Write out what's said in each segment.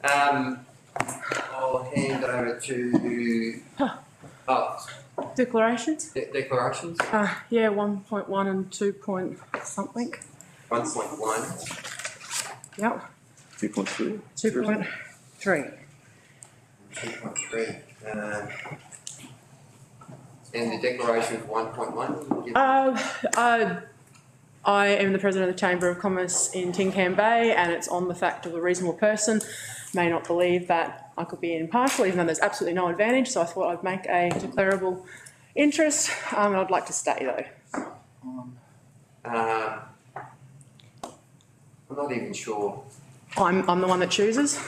I'll hand over to Declarations? declarations. Yeah, 1.1 and 2 point something. 1.1. Yep. 2.3. 2.3. 2.3. And the declaration of 1.1. I am the President of the Chamber of Commerce in Tin Can Bay, and it's on the fact of a reasonable person may not believe that I could be impartial, even though there's absolutely no advantage. So I thought I'd make a declarable interest, and I'd like to stay though. I'm not even sure. I'm the one that chooses.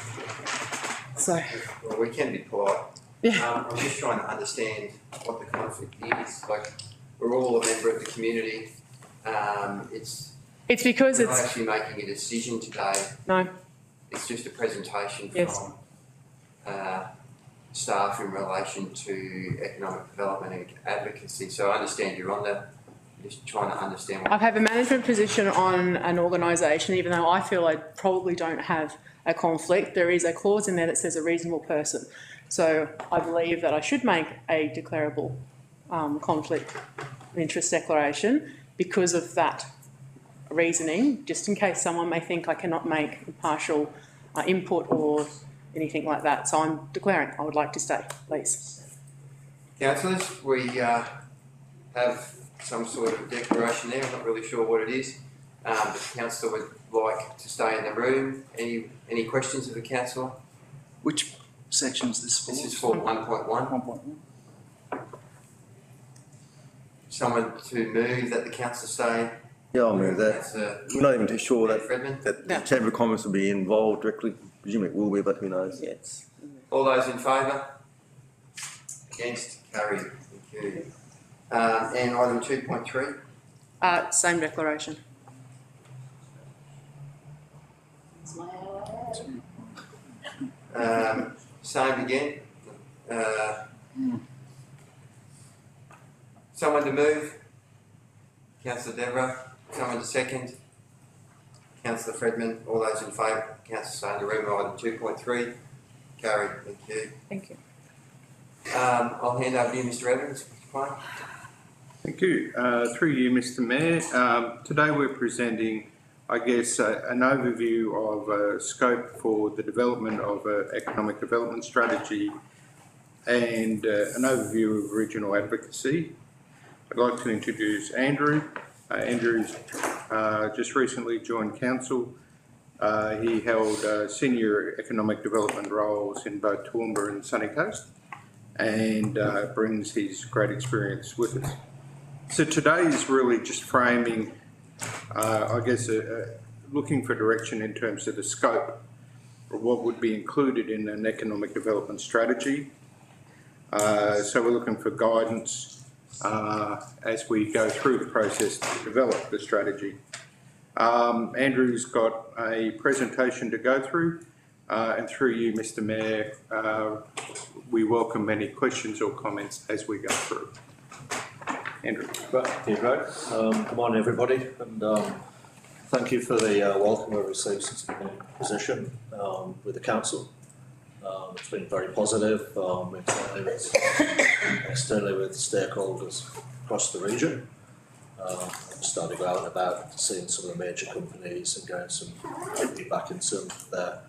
So Well, we can be polite. yeah, I'm just trying to understand what the conflict is. Like, we're all a member of the community. it's because We're not it's actually making a decision today. no. It's just a presentation Yes. from staff in relation to economic development and advocacy. So I understand you're on that. Just trying to understand what I have a management position on an organisation, even though I feel I probably don't have a conflict. There is a clause in there that says a reasonable person. So I believe that I should make a declarable conflict of interest declaration because of that reasoning, just in case someone may think I cannot make impartial input or anything like that. So I'm declaring I would like to stay, please. councillors, we have some sort of declaration there. I'm not really sure what it is. But the councillor would like to stay in the room. Any questions of the councillor? Which section is this for? This is for 1.1. 1.1. Someone to move that the councillor stay. Yeah, I'll move that. Councillor We're not even too sure Fredman. that the Yeah. Chamber of Commerce will be involved directly. Presumably it will be, but who knows? Yes. All those in favour? Against? Carried. Thank you. And item 2.3. Same declaration. Same again. Someone to move? Councillor Deborah. Someone to second? Councillor Fredman. All those in favour? Councillor stay in the room. Item 2.3. Carried. Thank you. Thank you. I'll hand over to you, Mr. Evans. Fine. Thank you. Through you, Mr. Mayor. Today we're presenting, I guess, an overview of scope for the development of an economic development strategy and an overview of regional advocacy. I'd like to introduce Andrew. Andrew's just recently joined council. He held senior economic development roles in both Toowoomba and Sunny Coast, and brings his great experience with us. So today is really just framing, I guess, looking for direction in terms of the scope of what would be included in an economic development strategy. So we're looking for guidance as we go through the process to develop the strategy. Andrew's got a presentation to go through, and through you, Mr. Mayor, we welcome any questions or comments as we go through. Andrew. Right, great. Good morning, everybody, and thank you for the welcome we've received since the position with the council. It's been very positive, externally with stakeholders across the region. Starting out and about seeing some of the major companies and getting some feedback in terms of their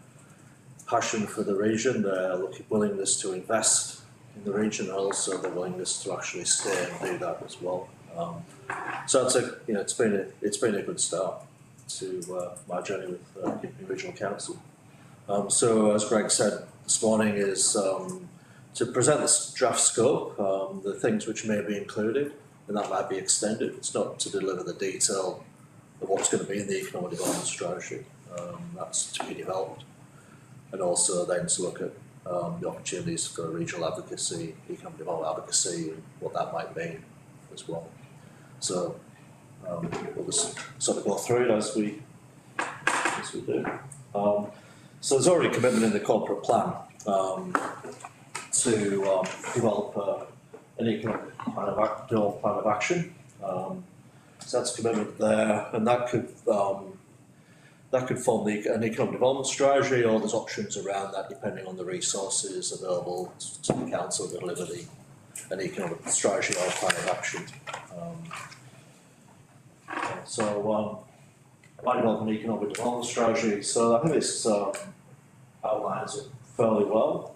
passion for the region, their willingness to invest in the region, and also the willingness to actually stay and do that as well. So it's been a good start to my journey with Gympie Regional Council. So as Greg said this morning, is to present this draft scope, the things which may be included, and that might be extended. It's not to deliver the detail of what's going to be in the economic development strategy. That's to be developed, and also then to look at the opportunities for regional advocacy, economic development advocacy, and what that might mean as well. So we'll just sort of go through it as we do. So there's already commitment in the corporate plan to develop an economic plan of action. So that's commitment there, and that could that could form an economic development strategy, or there's options around that depending on the resources available to the council to deliver an economic strategy or plan of action. I developed an economic development strategy, so I think this outlines it fairly well.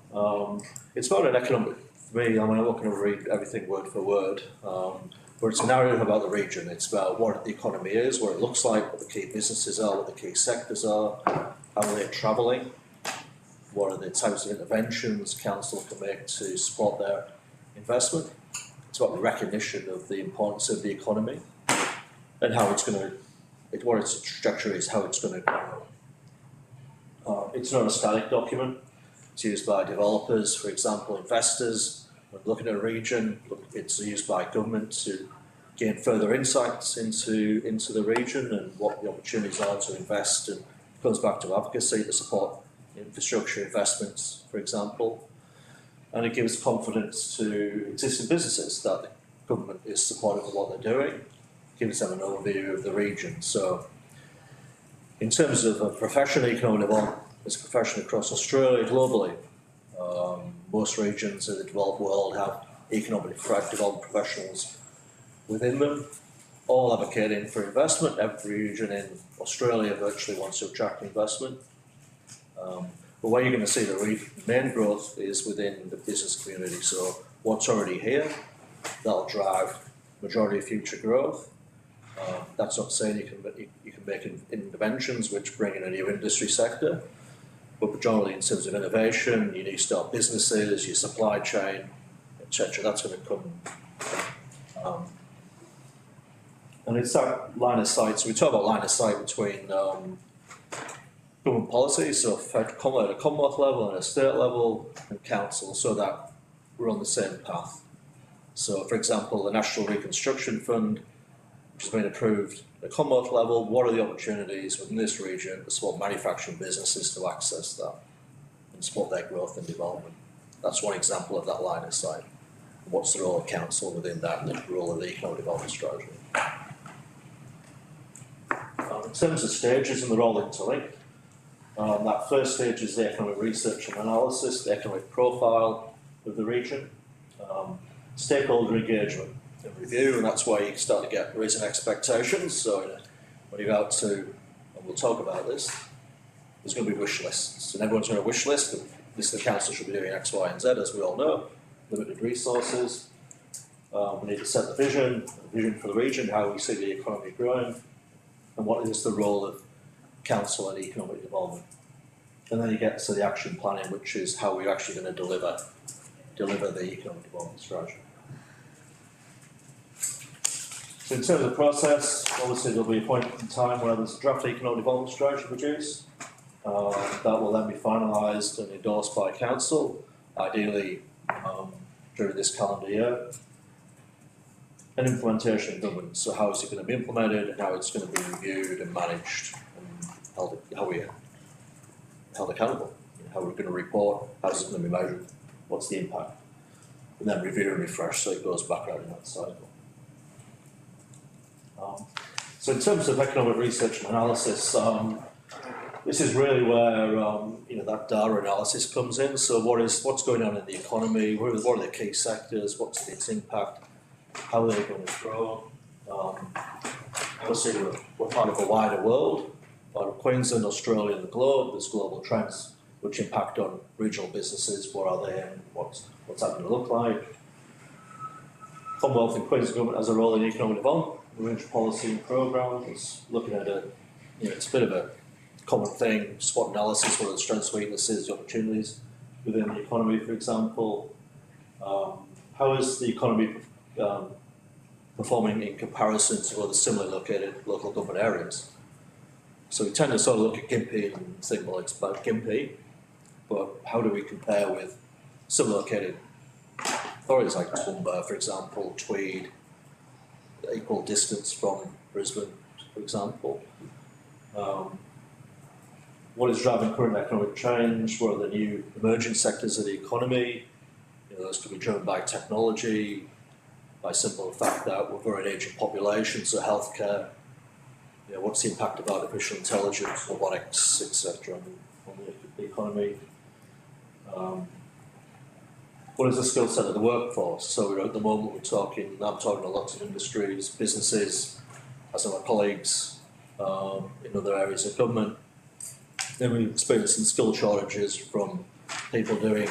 It's about an economic, for me, I'm not going to read everything word for word, but it's a narrative about the region. It's about what the economy is, what it looks like, what the key businesses are, what the key sectors are, how they're travelling, what are the types of interventions council can make to support their investment. It's about the recognition of the importance of the economy and how it's going to, what its trajectory is, how it's going to grow. It's not a static document. It's used by developers, for example, investors. When looking at a region, it's used by government to gain further insights into the region and what the opportunities are to invest. And it goes back to advocacy to support infrastructure investments, for example. And it gives confidence to existing businesses that the government is supportive of what they're doing. It gives them an overview of the region. So, in terms of a profession, economic development is a profession across Australia, globally. Most regions of the developed world have economic development professionals within them, all advocating for investment. Every region in Australia virtually wants to attract investment. But where you're going to see the main growth is within the business community. So what's already here, that'll drive majority of future growth. That's not saying you can make interventions which bring in a new industry sector, but generally in terms of innovation, you need to start businesses, your supply chain, etc. That's going to come. And it's that line of sight. So we talk about line of sight between government policy, so at a Commonwealth level and a state level and council, so that we're on the same path. So, for example, the National Reconstruction Fund, which has been approved at the Commonwealth level, what are the opportunities within this region to support manufacturing businesses to access that and support their growth and development? That's one example of that line of sight. What's the role of council within that and the role of the economic development strategy? In terms of stages, and they're all interlinked. That first stage is the economic research and analysis, the economic profile of the region, stakeholder engagement and review, and that's where you can start to get raising expectations. So when you go out to, and we'll talk about this, there's going to be wish lists, and everyone's going to wish list, and this the council should be doing X, Y, and Z, as we all know. Limited resources. We need to set the vision for the region, how we see the economy growing, and what is the role of council and economic development. And then you get to the action planning, which is how we're actually going to deliver the economic development strategy. So in terms of process, obviously there'll be a point in time where there's a draft economic development strategy produced. That will then be finalised and endorsed by council, ideally during this calendar year. And implementation in government, so how is it going to be implemented and how it's going to be reviewed and managed and how we're held accountable, how we're going to report, how is it going to be measured, what's the impact, and then review and refresh so it goes back around in that cycle. So in terms of economic research and analysis, this is really where that data analysis comes in. So what's going on in the economy? What are the key sectors? What's its impact? How are they going to grow? Obviously, we're part of a wider world, part of Queensland, Australia, and the globe. There's global trends which impact on regional businesses. What are they, and what's that going to look like? Commonwealth and Queensland government has a role in economic development, regional policy and programs. Looking at it's a bit of a common thing. SWOT analysis, what are the strengths, weaknesses, the opportunities within the economy, for example. How is the economy performing in comparison to other similarly located local government areas? So we tend to sort of look at Gympie and think, well, it's about Gympie, but how do we compare with similar located authorities like Toowoomba, for example, Tweed, equal distance from Brisbane, for example? What is driving current economic change? What are the new emerging sectors of the economy? Those could be driven by technology, by simple fact that we're a very aging population, so healthcare, what's the impact of artificial intelligence, robotics, etc. on the economy? What is the skill set of the workforce? So at the moment I'm talking to lots of industries, businesses, as are my colleagues in other areas of government. Then we're experiencing skill shortages from people doing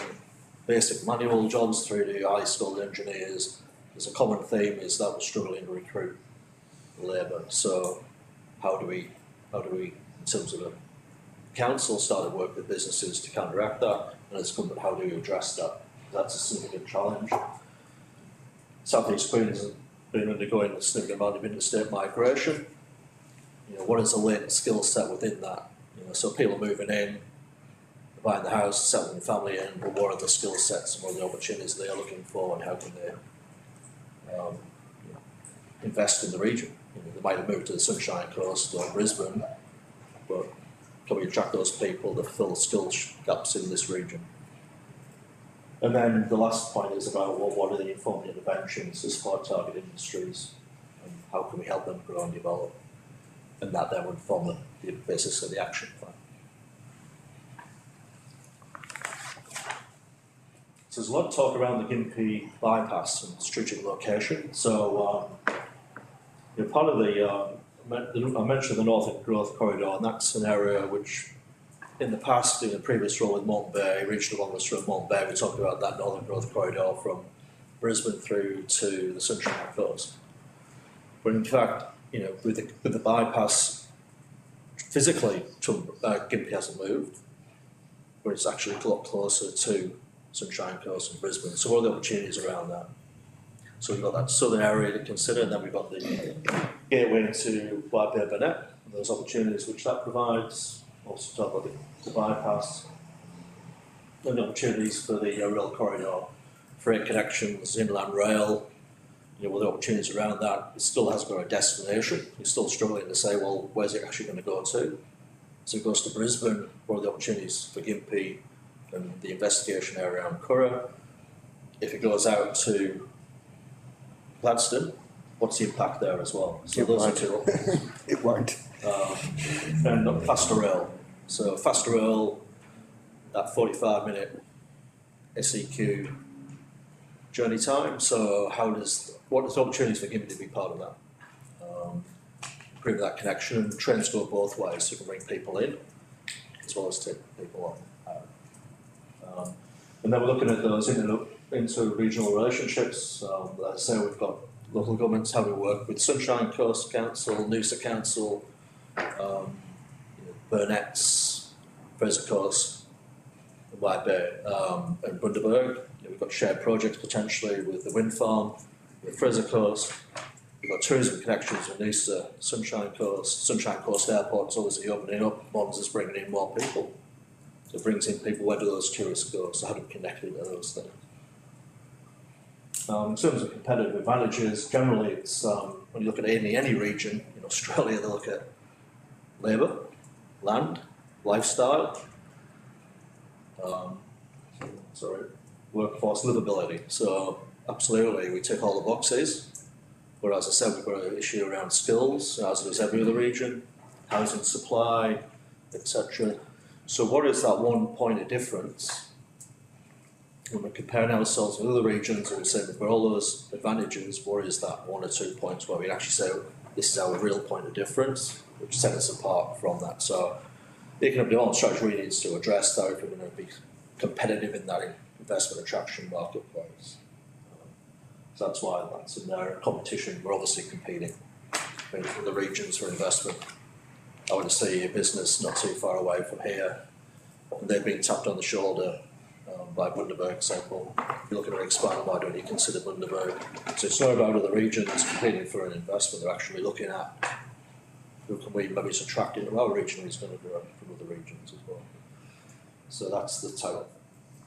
basic manual jobs through to high skilled engineers. There's a common theme is that we're struggling to recruit labour. So how do we, in terms of the council, start to work with businesses to counteract that? And as government, how do you address that? That's a significant challenge. South East Queensland has been undergoing a significant amount of interstate migration. What is the latent skill set within that? So people moving in, buying the house, settling the family in, but what are the skill sets and what are the opportunities they're looking for, and how can they invest in the region? They might have moved to the Sunshine Coast or Brisbane, but can we attract those people to fill the skills gaps in this region? And then the last point is about what are the informed interventions to support target industries, and how can we help them grow and develop? And that then would form the basis of the action plan. So there's a lot of talk around the Gympie bypass and strategic location. So part of I mentioned the Northern Growth Corridor, and that's an area which in the past, in the previous role with Moreton Bay, Regional Office from Moreton Bay, we talked about that Northern Growth Corridor from Brisbane through to the Sunshine Coast. But in fact, with the bypass, physically, Gympie hasn't moved, but it's actually a lot closer to Sunshine Coast and Brisbane. So what are the opportunities around that? So we've got that southern area to consider, and then we've got the gateway into White Bay Burnett, and those opportunities which that provides. Also talk about the bypass, and the opportunities for the rail corridor, freight connections, inland rail, with the opportunities around that. It still hasn't got a destination. You're still struggling to say, well, where's it actually going to go to? So it goes to Brisbane. What are the opportunities for Gympie and the investigation area around Curra? If it goes out to Gladstone, what's the impact there as well? So those are two options. It won't. And faster rail. So faster rail, that 45-minute SEQ journey time. So what are the opportunities for Gympie to be part of that? Improve that connection. Trains go both ways, so you can bring people in as well as take people out. And then we're looking at those into regional relationships. As I say, we've got local governments, how we work with Sunshine Coast Council, Noosa Council, Burnett's, Fraser Coast, White Bay, and Bundaberg. We've got shared projects potentially with the wind farm, with Fraser Coast. We've got tourism connections with Noosa, Sunshine Coast Airport's obviously opening up. Mons is bringing in more people. So it brings in people, where do those tourists go? So how do we connect into those things? In terms of competitive advantages, generally it's, when you look at any region, in Australia they look at labour, land, lifestyle, workforce livability. So absolutely, we tick all the boxes. But as I said, we've got an issue around skills, as does every other region, housing supply, etc. So what is that one point of difference? When we're comparing ourselves with other regions and we say we've got all those advantages, what is that 1 or 2 points where we actually say this is our real point of difference, which sets us apart from that? So the economic development strategy really needs to address that if we're going to be competitive in that investment attraction marketplace. So that's why that's in there. Competition, we're obviously competing with the regions for investment. I want to see a business not too far away from here, and they're being tapped on the shoulder by Bundaberg, saying, well, if you're looking to expand, why don't you consider Bundaberg? So it's not about other regions competing for an investment, they're actually looking at who can we maybe subtract into our region who's going to grow from other regions as well. So that's the type of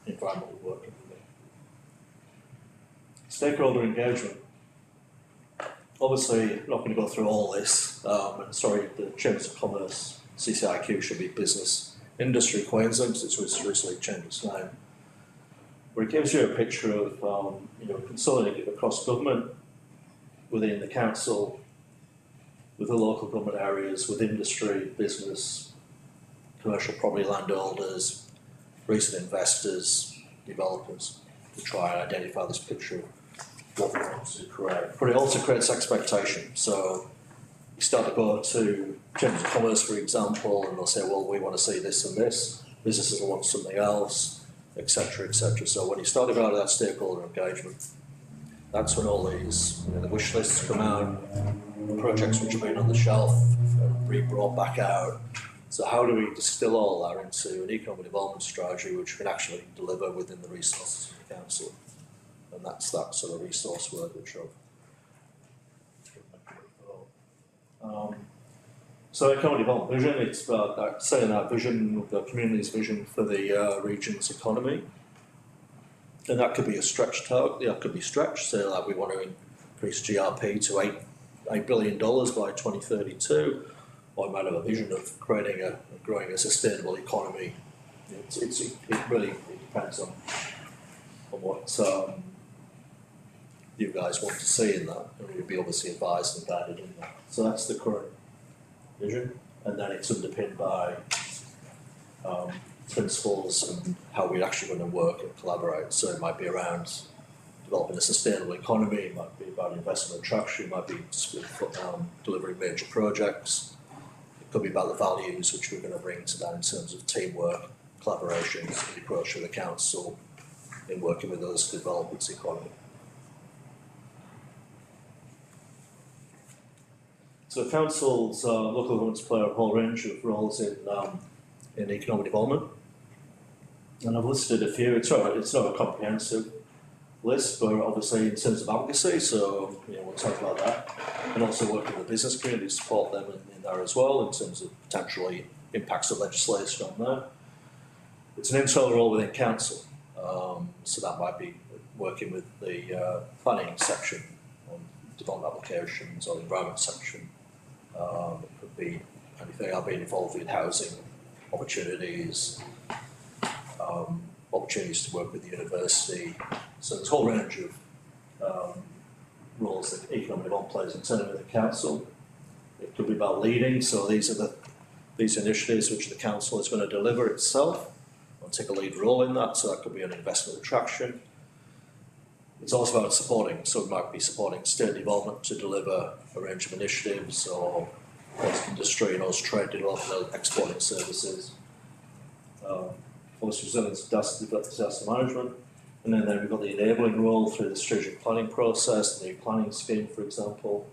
environment we're working with. Stakeholder engagement. Obviously, not going to go through all this. The Chambers of Commerce, CCIQ should be Business Industry Queensland, because it's recently changed its name. But it gives you a picture of consolidating across government, within the council, with the local government areas, with industry, business, commercial property landowners, recent investors, developers, to try and identify this picture of what we want to create. But it also creates expectation. So you start to go to Chambers of Commerce, for example, and they'll say, well, we want to see this and this, businesses will want something else, etc., etc. So when you start to go out of that stakeholder engagement, that's when all these, the wish lists come out, projects which have been on the shelf and re-brought back out. So how do we distill all that into an economic development strategy which can actually deliver within the resources of the council? And that's that sort of resource word which so economic development vision, it's about setting our vision, the community's vision for the region's economy. And that could be a stretch target, that could be stretched, say like we want to increase GRP to $8 billion by 2032, or we might have a vision of growing a sustainable economy. It really depends on what you guys want to see in that, and we'd be obviously advised and guided in that. So that's the current vision, and then it's underpinned by principles and how we're actually going to work and collaborate. So it might be around developing a sustainable economy, it might be about investment attraction, it might be delivering major projects, it could be about the values which we're going to bring to that in terms of teamwork, collaboration, and the approach of the council in working with others to develop its economy. So councils, local governments play a whole range of roles in economic development, and I've listed a few. It's not a comprehensive list, but obviously in terms of advocacy, so we'll talk about that, and also working with the business community to support them in there as well in terms of potentially impacts of legislation on there. It's an internal role within council, so that might be working with the planning section on development applications or the environment section. It could be anything. I've been involved in housing opportunities, opportunities to work with the university. So there's a whole range of roles that economic development plays internally with the council. It could be about leading. So these are these initiatives which the council is going to deliver itself and take a lead role in that. So that could be an investment attraction. It's also about supporting, so it might be supporting state development to deliver a range of initiatives, or host industry and host trade development, exporting services, host resilience, disaster management, and then we've got the enabling role through the strategic planning process, the new planning scheme, for example,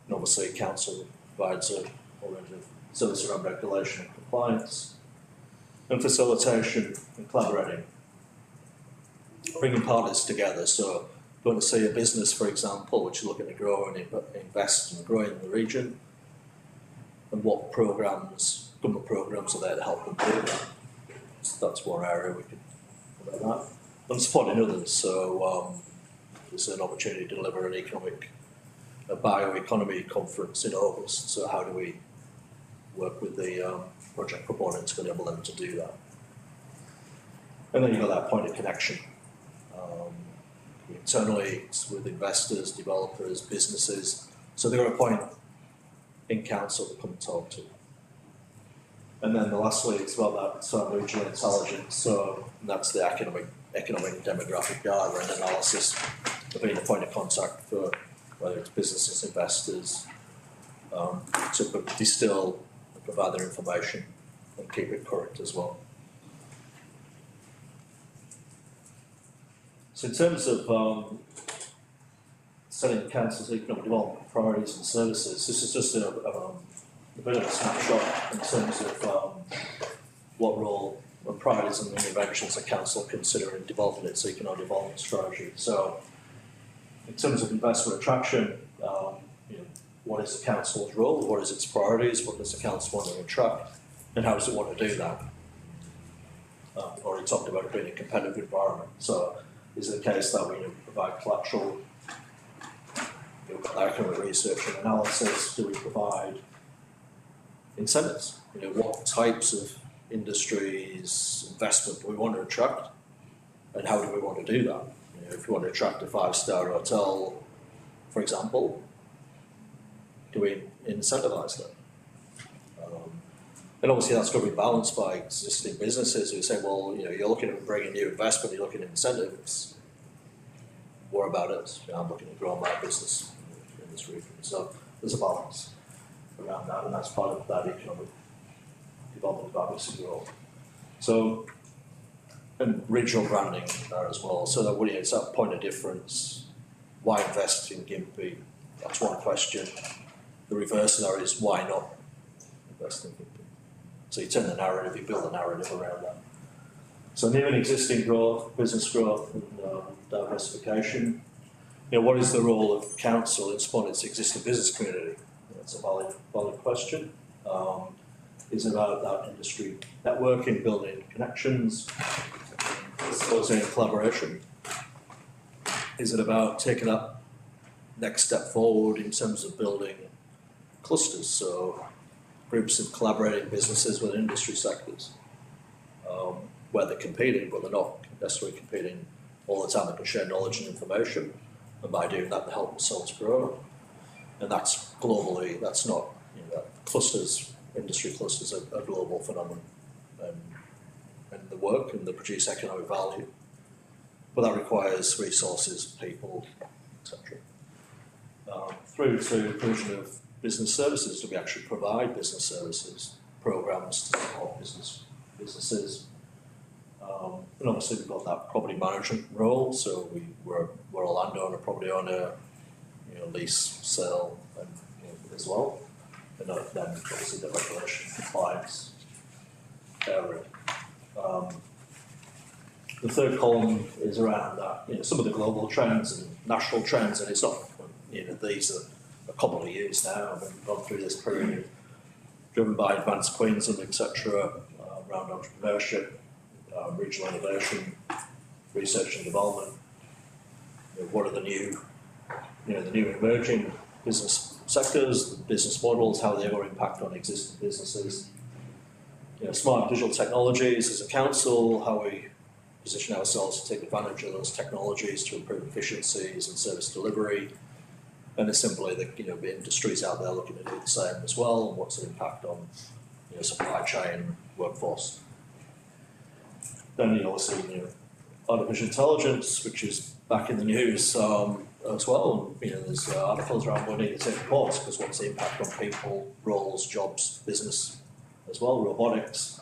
and obviously council provides a whole range of services around regulation and compliance, and facilitation and collaborating, bringing partners together. So going to see a business, for example, which is looking to grow and invest and grow in the region, and what programs, government programs are there to help them do that. So that's one area we could talk about that. And supporting others. So there's an opportunity to deliver a bioeconomy conference in August. So how do we work with the project proponents to enable them to do that? And then you've got that point of connection. Internally, it's with investors, developers, businesses. So they've got a point in council to come and talk to. And then lastly, it's about that sort of regional intelligence. So that's the economic and demographic data and analysis of being a point of contact for whether it's businesses, investors, to distill and provide their information and keep it current as well. So in terms of setting the council's economic development priorities and services, this is just a bit of a snapshot in terms of what role, what priorities and interventions the council consider in developing its economic development strategy. So in terms of investment attraction, what is the council's role? What is its priorities? What does the council want to attract? And how does it want to do that? Already talked about it being a competitive environment. So is it the case that we provide collateral, economic research and analysis? Do we provide incentives? What types of industries, investment do we want to attract, and how do we want to do that? If we want to attract a 5-star hotel, for example, do we incentivise them? And obviously that's got to be balanced by existing businesses who say, well, you know, you're looking at bringing new investment, you're looking at incentives. What about us? You know, I'm looking to grow my business in this region. So there's a balance around that, and that's part of that economic development of business growth. So, and regional branding there as well. So that what it's that point of difference. Why invest in Gympie? That's one question. The reverse of that is why not invest in Gympie? So you turn the narrative, you build a narrative around that. So new and existing growth, business growth, and diversification. You know, what is the role of council in supporting its existing business community? That's a valid question. Is it about that industry networking, building connections, facilitating collaboration? Is it about taking that next step forward in terms of building clusters? So groups of collaborating businesses with industry sectors, where they're competing, but they're not necessarily competing all the time. They can share knowledge and information, and by doing that, they help themselves grow. And that's globally, that's not, you know, clusters, industry clusters are a global phenomenon, and they work and they produce economic value. But that requires resources, people, etc. Through to provision of business services. Do we actually provide business services, programs to support businesses? And obviously we've got that property management role, so we're a landowner, property owner, you know, lease, sell, and you know, as well. And then obviously the regulation compliance area. The third column is around that, you know, some of the global trends and national trends, and it's not, you know, these are commonly used now. We've gone through this period driven by Advanced Queensland, etc., around entrepreneurship, regional innovation, research and development. You know, what are the new, you know, the new emerging business sectors, the business models, how they're going to impact on existing businesses. You know, smart digital technologies as a council, how we position ourselves to take advantage of those technologies to improve efficiencies and service delivery. And it's simply the, you know, the industries out there looking to do the same as well, and what's the impact on, you know, supply chain, workforce. Then you also see, you know, artificial intelligence, which is back in the news as well. And, you know, there's articles around we need to take reports because what's the impact on people, roles, jobs, business as well, robotics,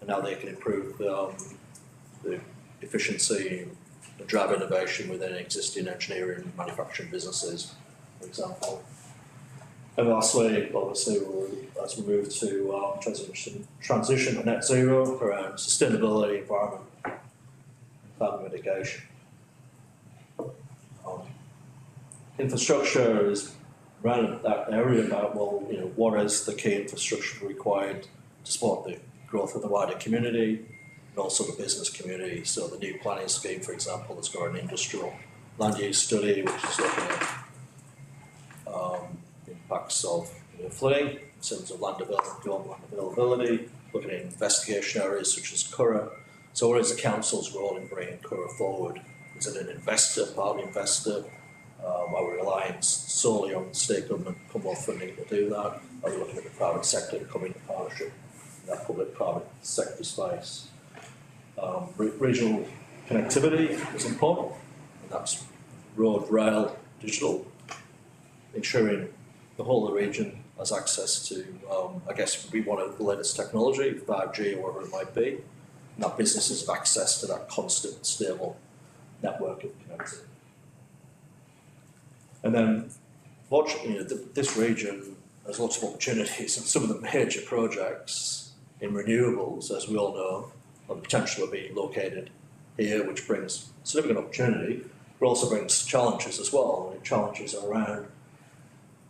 and how they can improve the efficiency and drive innovation within existing engineering and manufacturing businesses, for example. And lastly, obviously, as we move to transition to net zero around sustainability, environment, and climate mitigation. Infrastructure is around that area about, well, you know, what is the key infrastructure required to support the growth of the wider community and also the business community. So the new planning scheme, for example, has got an industrial land use study which is looking at impacts of, you know, flooding in terms of land availability, looking at investigation areas such as Curragh. So what is the council's role in bringing Curragh forward? Is it an investor, partly investor? Are we relying solely on state government Commonwealth funding to do that? Are we looking at the private sector to come into partnership in that public-private sector space? Regional connectivity is important, and that's road, rail, digital, ensuring the whole of the region has access to, I guess we want the latest technology, 5G or whatever it might be, and that businesses have access to that constant, stable network of connectivity. And then, fortunately, you know, this region has lots of opportunities, and some of the major projects in renewables, as we all know, have the potential to be located here, which brings significant opportunity, but also brings challenges as well. And challenges are around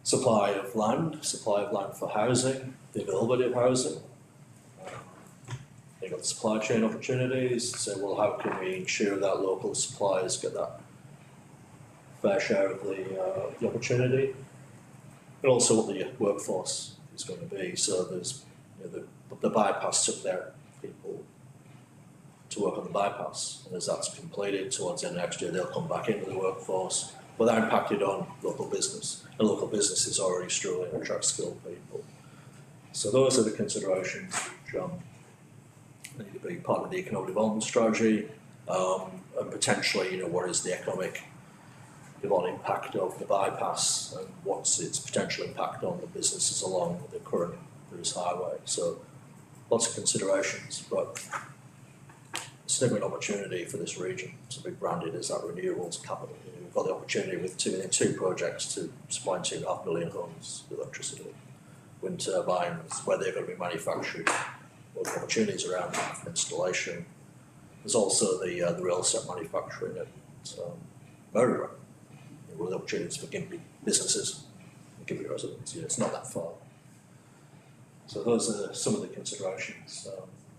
supply of land for housing, the availability of housing. You've got the supply chain opportunities. So, well, how can we ensure that local suppliers get that fair share of the opportunity, and also what the workforce is going to be. So there's, you know, the bypass took their people to work on the bypass, and as that's completed towards the end of next year, they'll come back into the workforce. but that impacted on local business, and local business is already struggling to attract skilled people. So those are the considerations which need to be part of the economic development strategy, and potentially, what is the economic development impact of the bypass, and what's its potential impact on the businesses along the current Bruce Highway. So lots of considerations, but it's never an opportunity for this region to be branded as that renewables capital. We've got the opportunity with two projects to supply 2.5 million homes with electricity, wind turbines, where they're going to be manufactured, what opportunities around that for installation. There's also the real estate manufacturing at Merriweather, with opportunities for Gympie businesses and Gympie residents. It's not that far. So those are some of the considerations.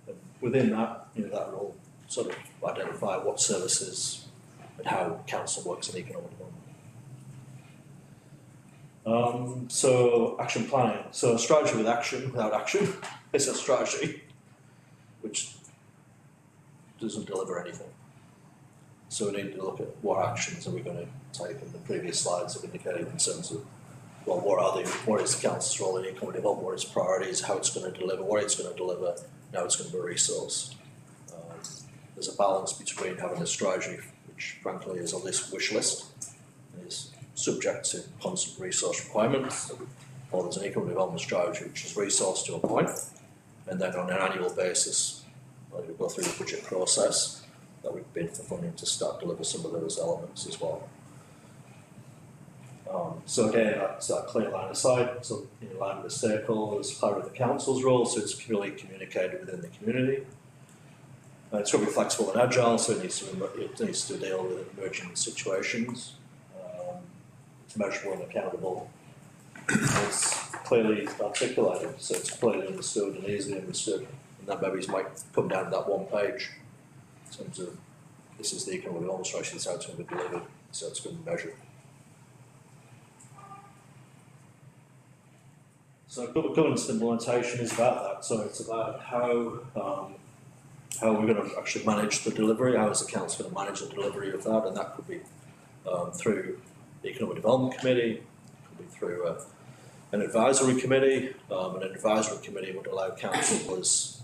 And within that, that will sort of identify what services and how council works in economic development. So action planning. So a strategy with action without action is a strategy which doesn't deliver anything. So we need to look at what actions are we going to take, and the previous slides have indicated in terms of, well, what is the council's role in economic development, what its priorities, how it's going to deliver, what it's going to deliver, and how it's going to be resourced. There's a balance between having a strategy which frankly is on this wish list and is subject to constant resource requirements, or there's an economic development strategy which is resourced to a point, and then on an annual basis, we go through the budget process, that we bid for funding to start deliver some of those elements as well. So again, that's that clear line of sight, so in line with the stakeholders, part of the council's role, so it's really communicated within the community. It's got to be flexible and agile, so it needs to deal with emerging situations. It's measurable and accountable. It's clearly articulated, so it's clearly understood and easily understood. And that maybe might come down to that one page in terms of this is the economic development strategy, this is how it's going to be delivered, so it's going to be measured. So governance implementation is about that. So it's about how we're going to actually manage the delivery, how is the council going to manage the delivery of that, and that could be through the Economic Development Committee, it could be through an advisory committee. An advisory committee would allow councillors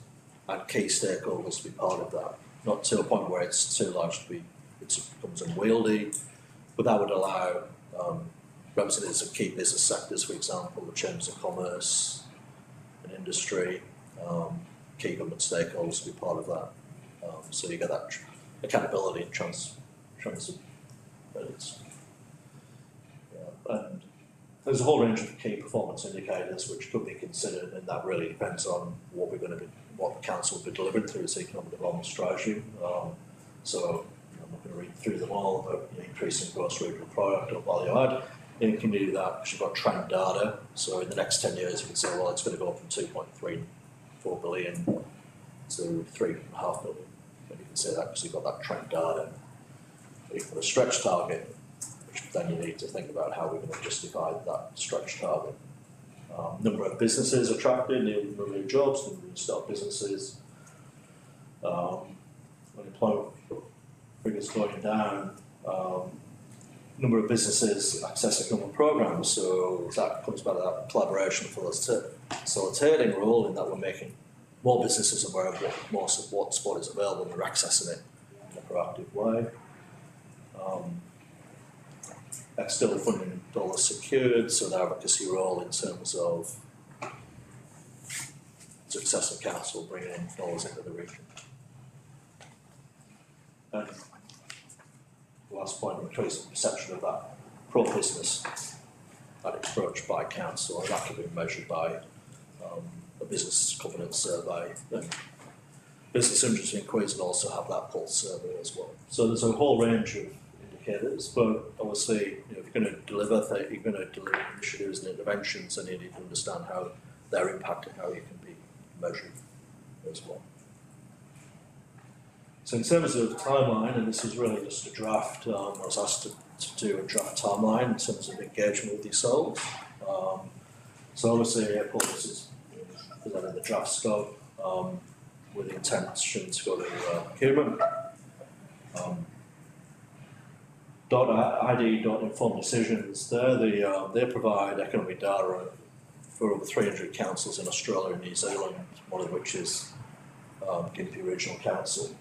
and key stakeholders to be part of that, not to a point where it's too large to be, it becomes unwieldy, but that would allow representatives of key business sectors, for example, the chambers of commerce and industry, key government stakeholders to be part of that. So you get that accountability and transparency. And there's a whole range of key performance indicators which could be considered, and that really depends on what the council will be delivering through its economic development strategy. So I'm not going to read through them all, but increasing gross regional product or value add. You can do that because you've got trend data. So in the next 10 years, you can say, well, it's going to go from 2.34 billion to 3.5 billion. And you can say that because you've got that trend data. But you've got a stretch target, which then you need to think about how we're going to justify that stretch target. Number of businesses attracted, number of new jobs, number of start businesses. Unemployment figures going down. Number of businesses accessing government programs, so that comes back to that collaboration facilitating role in that we're making more businesses aware of more support is available and they're accessing it in a proactive way. External funding dollars secured, so the advocacy role in terms of success of council bringing in dollars into the region. And the last point, increasing perception of that pro-business approach by council, and that can be measured by a business confidence survey. And business industry inquiries will also have that pulse survey as well. So there's a whole range of indicators, but obviously, if you're going to deliver initiatives and interventions, then you need to understand how they're impacting how you can be measured as well. So in terms of timeline, and this is really just a draft, I was asked to do a draft timeline in terms of engagement with yourselves. So obviously, Airport is presented the draft scope with the intention to go to procurement. .id.informed decisions, they provide economic data for over 300 councils in Australia and New Zealand, one of which is Gympie Regional Council.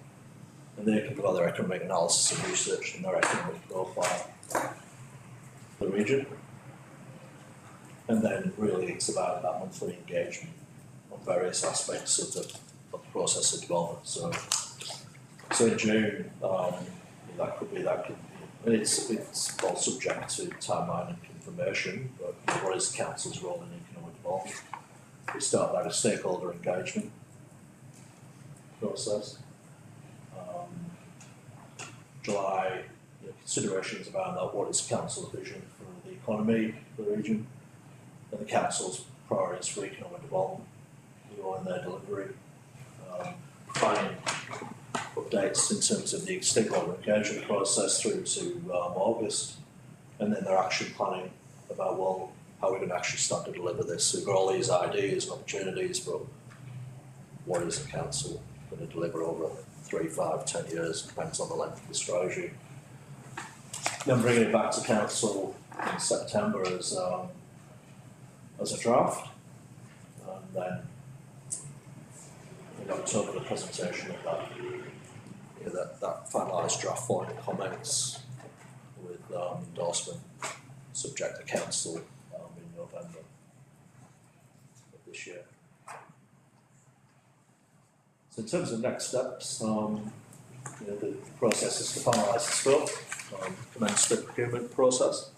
And they can provide their economic analysis and research and their economic profile for the region. And then really it's about that monthly engagement on various aspects of the process of development. So in June, that could be, and it's all subject to timeline and confirmation, but what is the council's role in economic development? We start out a stakeholder engagement process. July, considerations around that, what is council's vision for the economy, for the region, and the council's priorities for economic development, in their delivery, planning updates in terms of the stakeholder engagement process through to August, and then their action planning about, well, how are we going to actually start to deliver this? So we've got all these ideas and opportunities, but what is the council going to deliver over 3, 5, 10 years, depends on the length of the strategy. Then bringing it back to council in September as a draft, and then in October the presentation of that finalised draft form of comments with endorsement subject to council in November of this year. So in terms of next steps, the process is to finalise the scope, commence the procurement process,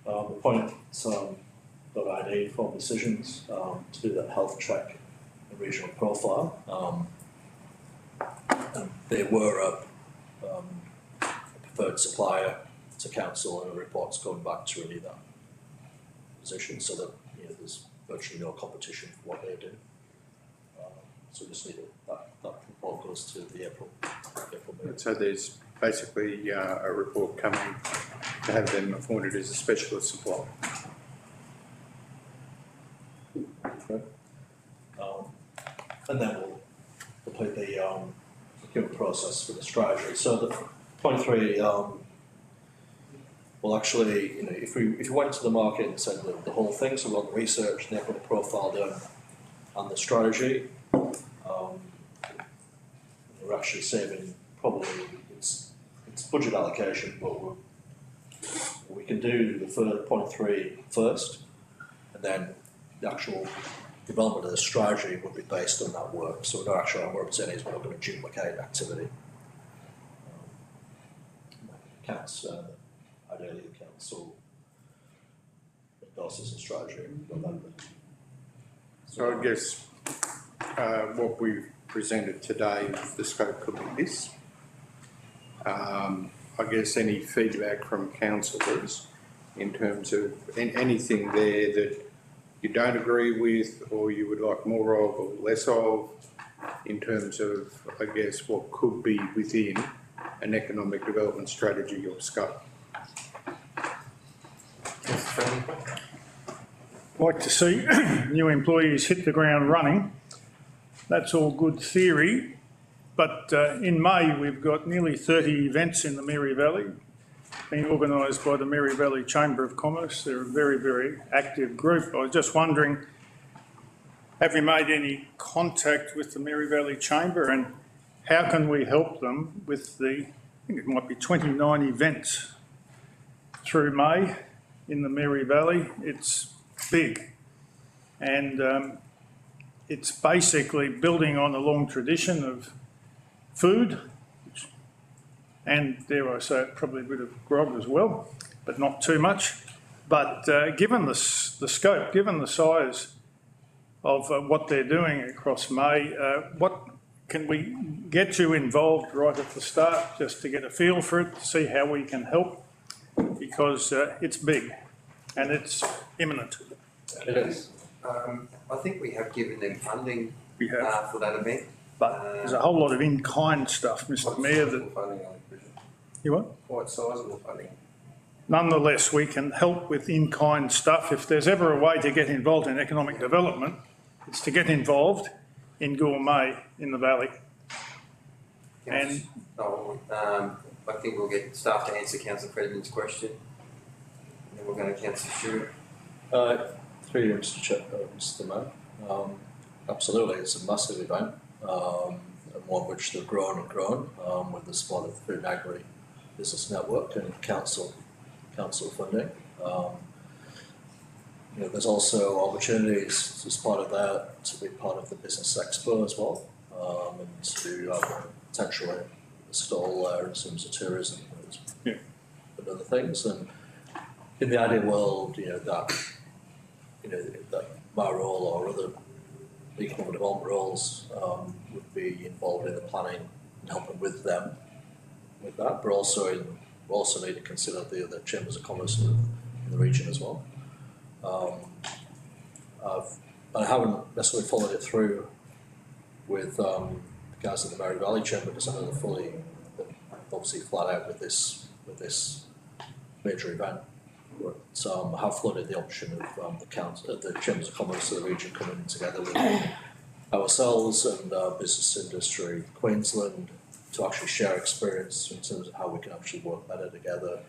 appoint .id informed decisions to do that health check and regional profile. And they were a preferred supplier to council, and a report's going back to really that position, so that there's virtually no competition for what they do. So we just need that report goes to the April meeting. So there's basically a report coming to have them appointed as a specialist supplier. Okay. And then we'll complete the procurement process for the strategy. So the point 3, well, actually, if you went to the market and said the whole thing, so we've got the research, and they've got the profile done, and the strategy, we're actually saving probably it's budget allocation, but we can do the point 3 first, and then the actual development of the strategy would be based on that work. So we're not actually, what I'm saying is we're not going to duplicate activity. Ideally the council endorses the strategy in November. So I guess what we've presented today, the scope could be this. I guess any feedback from councillors in terms of anything there that you don't agree with, or you would like more of or less of, in terms of, I guess, what could be within an economic development strategy or scope. Like to see new employees hit the ground running. That's all good theory, but in May we've got nearly 30 events in the Mary Valley, being organised by the Mary Valley Chamber of Commerce. They're a very, very active group. I was just wondering, have you made any contact with the Mary Valley Chamber, and how can we help them with I think it might be 29 events through May in the Mary Valley. It's big, and it's basically building on a long tradition of food, and dare I say it, probably a bit of grog as well, but not too much. But given the scope, given the size of what they're doing across May, what can we get you involved right at the start, just to get a feel for it, to see how we can help, because it's big and it's imminent. It is. I think we have given them funding We have, for that event. but there's a whole lot of in-kind stuff, Mr Mayor, that... Funding on it, You what? quite sizable funding. Nonetheless, we can help with in-kind stuff. If there's ever a way to get involved in economic development, it's to get involved in gourmet in the valley. And I I think we'll get staff to answer Councillor Fredman's question. And then we'll go to Councillor Stewart. Through you, Mr. Mayor. Absolutely, it's a massive event, and one which they've grown and grown with the support of the Food and Agri Business Network and council funding. There's also opportunities as part of that to be part of the Business Expo as well, and to potentially a stall there in terms of tourism and other things. And in the ideal world, that my role or other economic development roles would be involved in the planning and helping with them with that, but we also need to consider the other chambers of commerce in the region as well. I haven't necessarily followed it through with the guys at the Mary Valley Chamber because I know they're obviously flat out with this major event. But I have floated the option of the chambers of commerce of the region coming together with ourselves and business industry Queensland to actually share experience in terms of how we can actually work better together,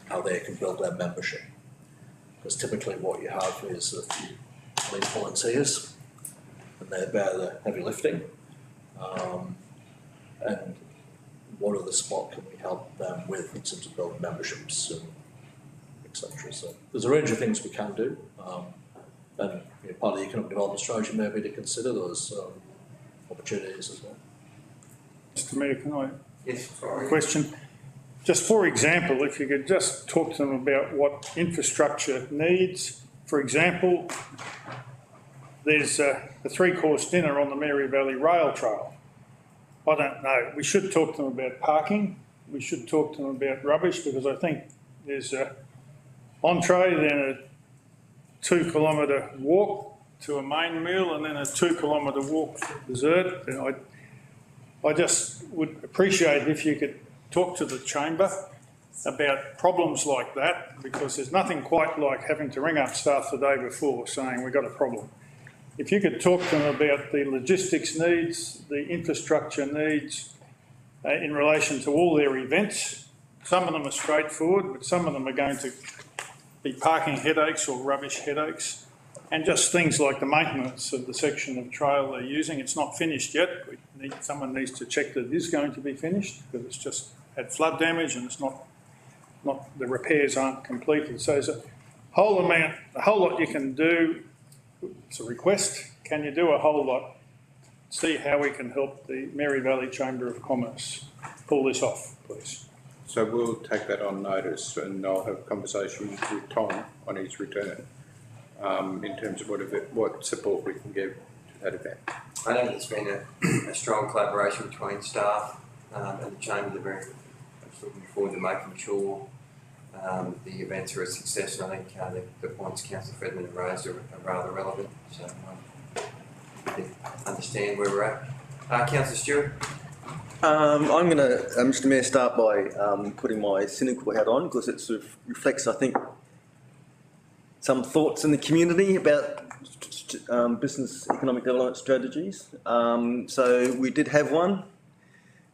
how they can build their membership. Because typically what you have is a few police volunteers and they bear the heavy lifting. And what other spot can we help them with in terms of building memberships and etc. So there's a range of things we can do. And part of the economic development strategy may be to consider those opportunities as well. Mr. Mayor, can I Yes, sorry. question? Just for example, if you could just talk to them about what infrastructure needs. For example, there's a 3-course dinner on the Mary Valley Rail Trail. I don't know. We should talk to them about parking. We should talk to them about rubbish because I think there's a entree, then a 2-kilometre walk to a main meal and then a 2-kilometre walk for dessert. And I just would appreciate if you could talk to the chamber about problems like that because there's nothing quite like having to ring up staff the day before saying we've got a problem. If you could talk to them about the logistics needs, the infrastructure needs in relation to all their events. Some of them are straightforward, but some of them are going to be parking headaches or rubbish headaches, and just things like the maintenance of the section of trail they're using. It's not finished yet. Someone needs to check that it is going to be finished because it's just had flood damage and it's not the repairs aren't completed. So there's a whole lot you can do. It's a request. Can you do a whole lot? See how we can help the Mary Valley Chamber of Commerce pull this off, please. So we'll take that on notice and I'll have a conversation with Tom on his return in terms of what support we can give to that event. I know there's been a strong collaboration between staff and the chamber. They're very much looking forward to making sure the events are a success. And I think the points Councillor Fredman have raised are rather relevant. So I understand where we're at. Councillor Stewart? I'm going to, Mr. Mayor, start by putting my cynical hat on because it sort of reflects, I think, some thoughts in the community about business economic development strategies. So we did have one.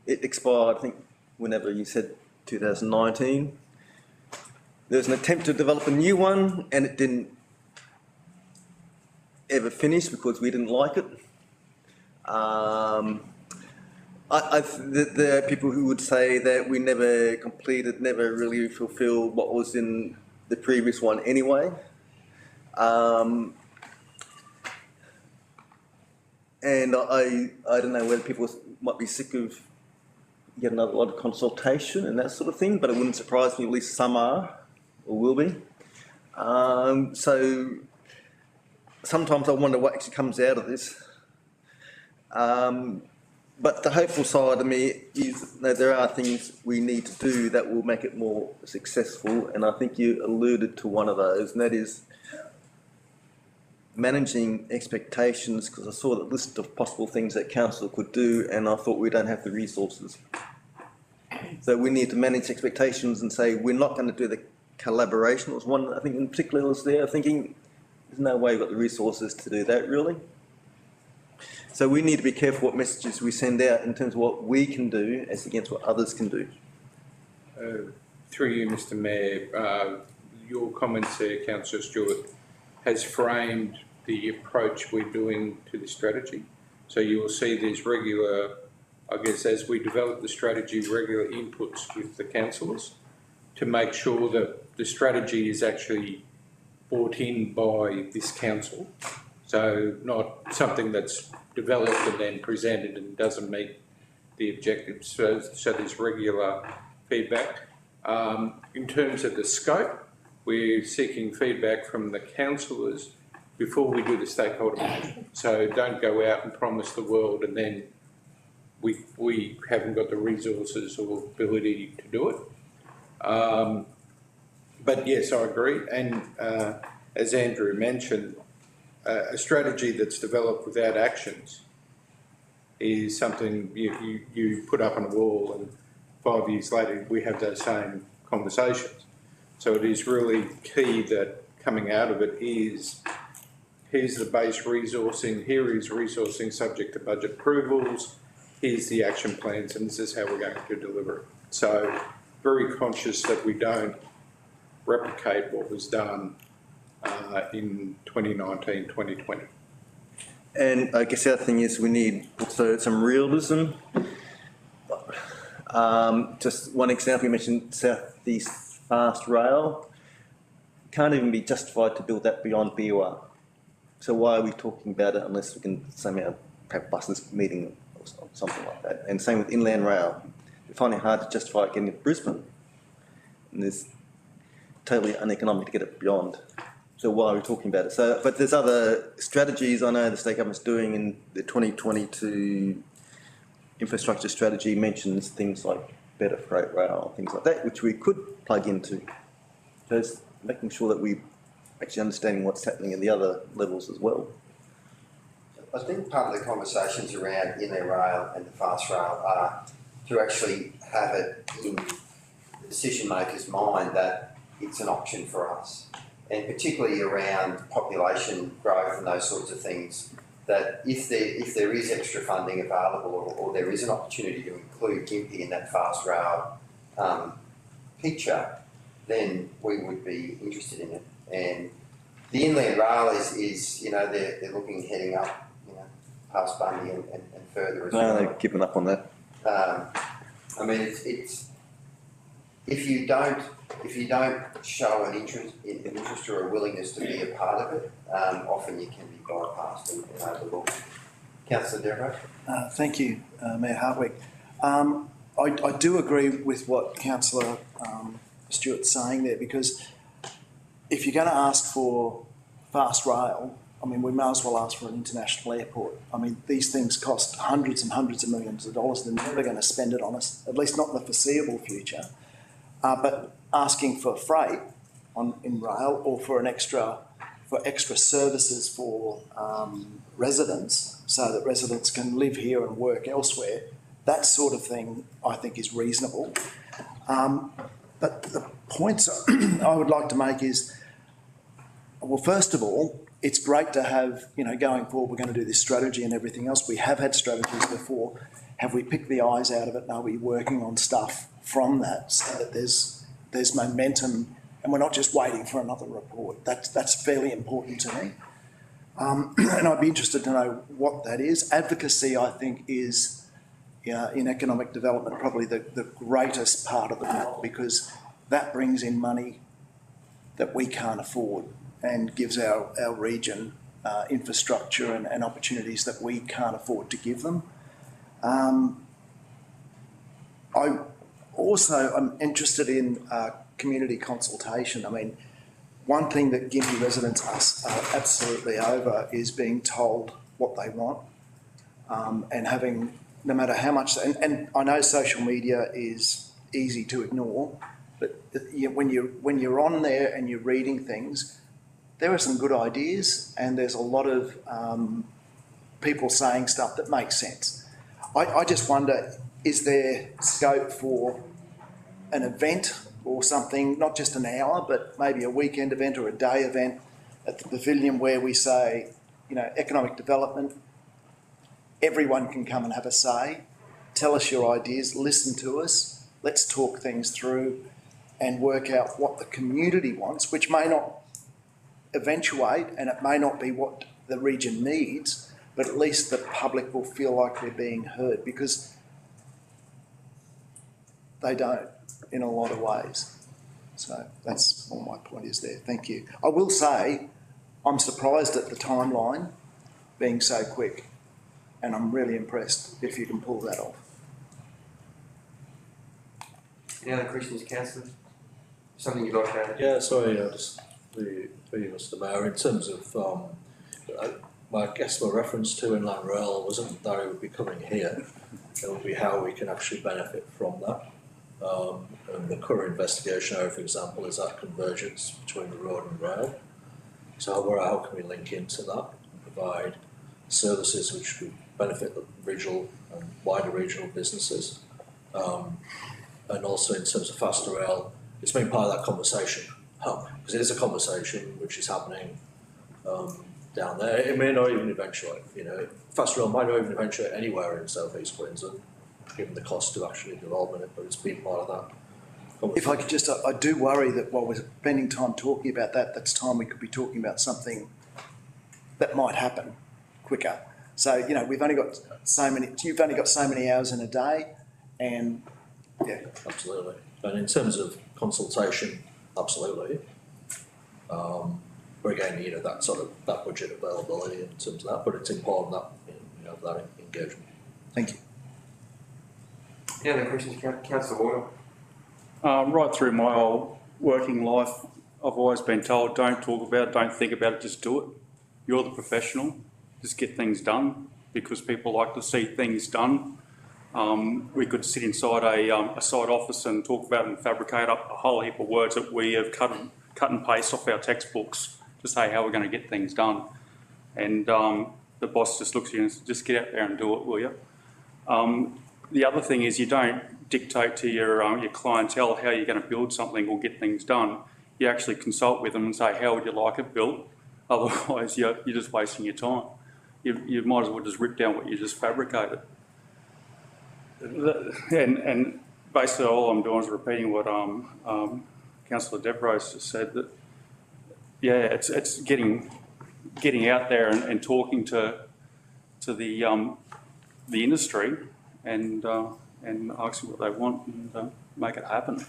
It expired, I think, whenever you said 2019. There was an attempt to develop a new one and it didn't ever finish because we didn't like it. There are people who would say that we never completed, never really fulfilled what was in the previous one anyway. And I don't know whether people might be sick of getting a lot of consultation and that sort of thing, but it wouldn't surprise me, at least some are or will be. So sometimes I wonder what actually comes out of this. But the hopeful side of me is that there are things we need to do that will make it more successful, and I think you alluded to one of those, and that is managing expectations, because I saw the list of possible things that council could do and I thought we don't have the resources. So we need to manage expectations and say we're not going to do the collaboration. It was one I think in particular was there thinking there's no way we've got the resources to do that really. So we need to be careful what messages we send out in terms of what we can do as against what others can do. Through you, Mr Mayor, your comments there, Councillor Stewart, has framed the approach we're doing to the strategy. So you will see there's regular, I guess, as we develop the strategy, regular inputs with the councillors to make sure that the strategy is actually brought in by this council. So not something that's developed and then presented and doesn't meet the objectives. So there's regular feedback. In terms of the scope, we're seeking feedback from the councillors before we do the stakeholder management. So don't go out and promise the world and then we haven't got the resources or ability to do it. But yes, I agree. And as Andrew mentioned, a strategy that's developed without actions is something you put up on a wall and 5 years later we have those same conversations. So it is really key that coming out of it is, here's the base resourcing, here is resourcing subject to budget approvals, here's the action plans, and this is how we're going to deliver it. So very conscious that we don't replicate what was done in 2019, 2020. And I guess the other thing is we need also some realism. Just one example, you mentioned South East Fast Rail. Can't even be justified to build that beyond BUR. So why are we talking about it unless we can somehow have buses meeting or something like that? And same with Inland Rail. We find it hard to justify getting to Brisbane. And it's totally uneconomic to get it beyond. So why are we talking about it? So, but there's other strategies I know the state government's doing in the 2022 infrastructure strategy mentions things like better freight rail, things like that, which we could plug into. Just making sure that we actually understanding what's happening in the other levels as well. I think part of the conversations around Inland Rail and the Fast Rail are to actually have it in the decision maker's mind that it's an option for us, and particularly around population growth and those sorts of things, that if there is extra funding available or there is an opportunity to include Gympie in that Fast Rail picture, then we would be interested in it. And the Inland Rail is you know, they're looking heading up, you know, past Bundy and further as well. No, they've given up on that. I mean, it's if you don't show an interest or a willingness to be a part of it, often you can be bypassed and overlooked. Councillor Devereux. Thank you, Mayor Hartwig. I do agree with what Councillor Stewart's saying there, because if you're going to ask for fast rail, I mean, we may as well ask for an international airport. I mean, these things cost hundreds and hundreds of millions of dollars. They're never going to spend it on us, at least not in the foreseeable future. But asking for freight in rail or for extra services for residents, so that residents can live here and work elsewhere, that sort of thing I think is reasonable. But the points I would like to make is, well, first of all, it's great to have, you know, going forward, we're going to do this strategy and everything else. We have had strategies before. Have we picked the eyes out of it? And are we working on stuff from that so that there's momentum and we're not just waiting for another report? That's fairly important to me. And I'd be interested to know what that is. Advocacy, I think, is in economic development probably the greatest part of the job, because that brings in money that we can't afford and gives our region infrastructure and opportunities that we can't afford to give them. I also am interested in community consultation. I mean, one thing that Gympie residents are absolutely over is being told what they want, and having, no matter how much, and I know social media is easy to ignore, but when you're on there and you're reading things, there are some good ideas and there's a lot of people saying stuff that makes sense. I just wonder, is there scope for an event or something, not just an hour, but maybe a weekend event or a day event at the pavilion where we say, you know, economic development, everyone can come and have a say, tell us your ideas, listen to us, let's talk things through and work out what the community wants, which may not eventuate and it may not be what the region needs, but at least the public will feel like they're being heard, because they don't in a lot of ways. So that's all my point is there. Thank you. I will say I'm surprised at the timeline being so quick, and I'm really impressed if you can pull that off. Any other questions, councillor? Something you'd like to add? Yeah, sorry, just for you, Mr Mayor, in terms of, I guess my reference to Inland Rail wasn't that it would be coming here, it would be how we can actually benefit from that. And the current investigation area, for example, is that convergence between the road and rail. So how can we link into that and provide services which would benefit the regional and wider regional businesses? And also in terms of faster rail, it's been part of that conversation, because it is a conversation which is happening down there. It may not even eventuate, faster rail might not even eventuate anywhere in South East Queensland, given the cost of actually developing it, but it's been part of that conversation. If I could just, I do worry that while we're spending time talking about that, that's time we could be talking about something that might happen quicker. So, we've only got so many, you've only got so many hours in a day, and yeah. Absolutely. And in terms of consultation, absolutely. But again, that budget availability in terms of that, but it's important that, that engagement. Thank you. Any other questions, councillor Wardle? Right through my whole working life, I've always been told, don't talk about it, don't think about it, just do it. You're the professional, just get things done, because people like to see things done. We could sit inside a site office and talk about it and fabricate up a whole heap of words that we have cut and paste off our textbooks to say how we're going to get things done. And the boss just looks at you and says, just get out there and do it, will you? The other thing is you don't dictate to your clientele how you're going to build something or get things done. You actually consult with them and say, how would you like it built? Otherwise, you're just wasting your time. You might as well just rip down what you just fabricated. And basically all I'm doing is repeating what Councillor Devereux just said, that it's getting out there and talking to the industry and asking what they want and make it happen.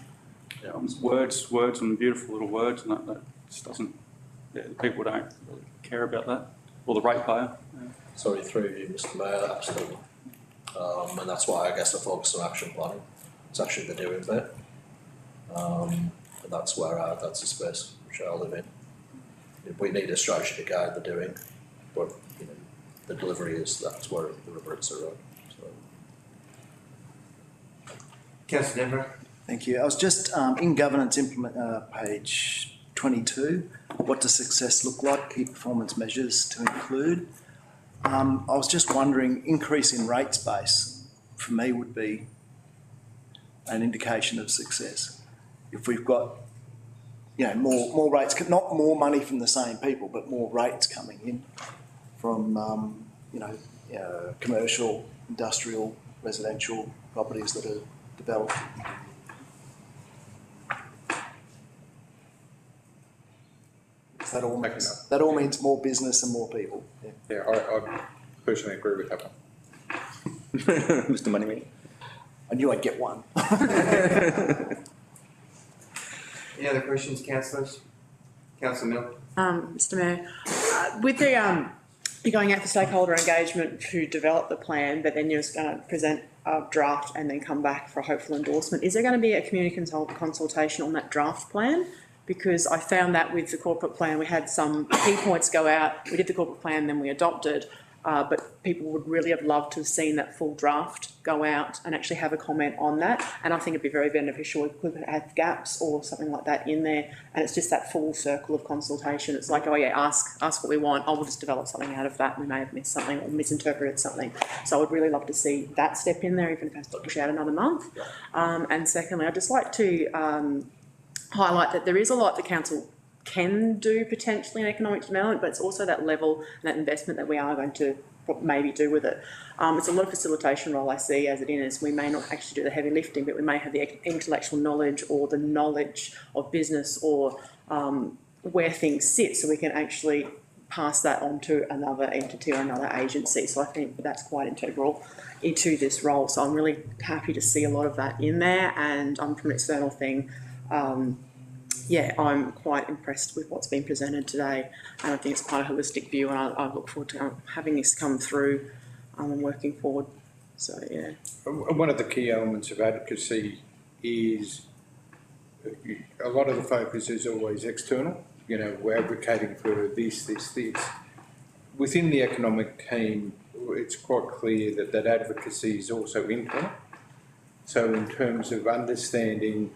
Words and beautiful little words, and that just doesn't. People don't really care about that, or the ratepayer. Sorry, through you, Mr Mayor, absolutely. And that's why I guess I focus on action planning. It's actually the doing bit. And that's the space which I live in. We need a strategy to guide the doing, but the delivery that's where the rubrics are at. So. Councillor Devereux? Thank you. I was just in governance implement page 22. What does success look like? Key performance measures to include. I was just wondering, increase in rates base for me would be an indication of success. If we've got, more rates, not more money from the same people, but more rates coming in from, commercial, industrial, residential properties that are developed. That all means more business and more people. Yeah, I personally agree with that one. Mr Moneyman. I knew I'd get one. Any other questions, councillors? Councillor Mill? Mr Mayor, with the you're going out for stakeholder engagement to develop the plan, but then you're just going to present a draft and then come back for a hopeful endorsement. Is there going to be a community consultation on that draft plan? Because I found that with the corporate plan, we had some key points go out. We did the corporate plan, then we adopted, but people would really have loved to have seen that full draft go out and actually have a comment on that. And I think it'd be very beneficial if we could have gaps or something like that in there. And it's just that full circle of consultation. It's like, ask what we want. We'll just develop something out of that. We may have missed something or misinterpreted something. So I would really love to see that step in there, even if it has to push out another month. And secondly, I'd just like to highlight that there is a lot the council can do potentially in economic development, but it's also that level and that investment that we are going to maybe do with it. It's a lot of facilitation role I see as it is. We may not actually do the heavy lifting, but we may have the intellectual knowledge or the knowledge of business or where things sit, so we can actually pass that on to another entity or another agency. So I think that's quite integral into this role. So I'm really happy to see a lot of that in there, and from an external thing, yeah, I'm quite impressed with what's been presented today, and I think it's quite a holistic view, and I look forward to having this come through and working forward. So, yeah. One of the key elements of advocacy is a lot of the focus is always external. You know, we're advocating for this. Within the economic team, it's quite clear that advocacy is also internal. So in terms of understanding,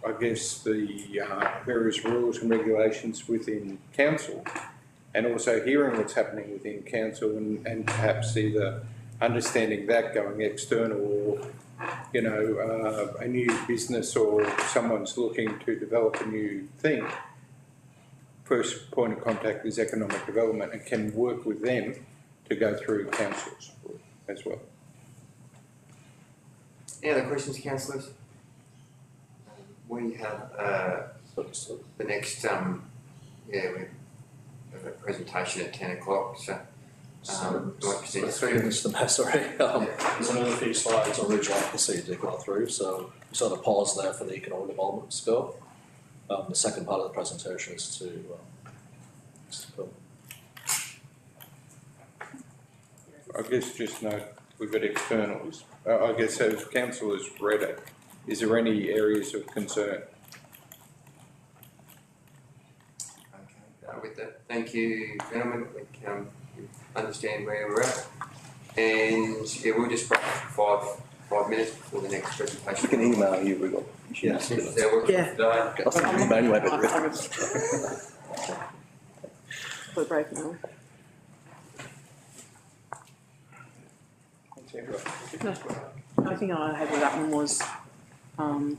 I guess, the various rules and regulations within council, and also hearing what's happening within council, and perhaps either understanding that going external, or, you know, a new business or someone's looking to develop a new thing. First point of contact is economic development, and can work with them to go through councils as well. Any other questions, councillors? We have the next, we have a presentation at 10 o'clock, so Mr. Mayor, sorry, there's another few slides on regional advocacy to go through, so we sort of pause there for the economic development scope. The second part of the presentation is to come. I guess just note we've got externals. I guess as council has read it, is there any areas of concern? Okay, with that, thank you, gentlemen. We can understand where we're at, and yeah, we'll just break for 5 minutes before the next presentation. We can email you, we've got. Yes. Yeah. I'll send you an email anyway, We're breaking on. No, the only thing I had with that one was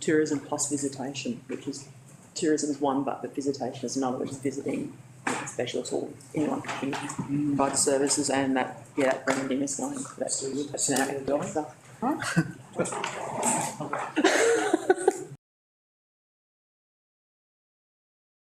tourism plus visitation, which is tourism is one, but visitation is another, which is visiting a specialist or anyone can provide the services, and that branding is going. That's personality stuff. Huh?